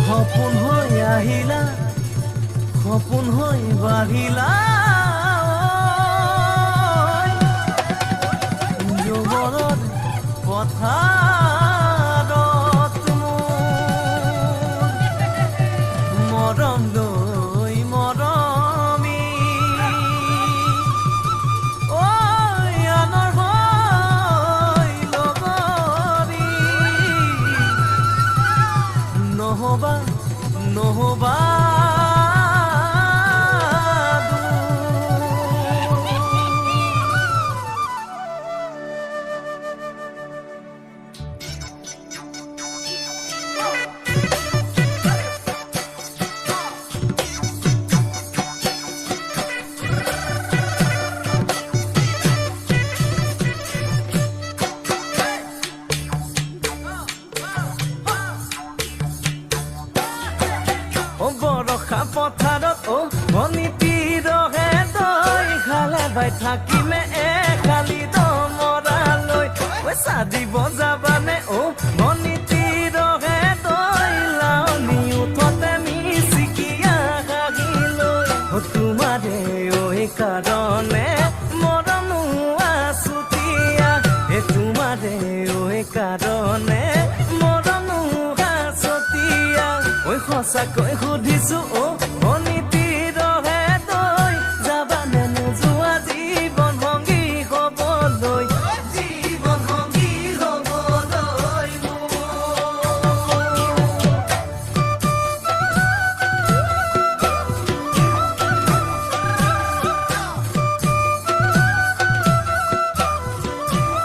সপোন হৈ আহিলা সপোন হৈ বাঢ়িলা যুগলত পথাৰত মৰম লৈ মৰমি আনৰ হৈ লগৰী নহবা নহবা বৰষা পথাৰত ভনীতি ৰহে তই খালে বাই থাকিমে খালি দমৰালৈ চাদিব যাবানে ভনীতি ৰহে তই লাউনি উঠতে মিচিকিয়া হাগিলৈ তোমাৰে কাৰণে মৰমো আছুতীয়া তোমাৰে কাৰণে মৰমো আছুতীয়া সঁচাকৈ সুধিছো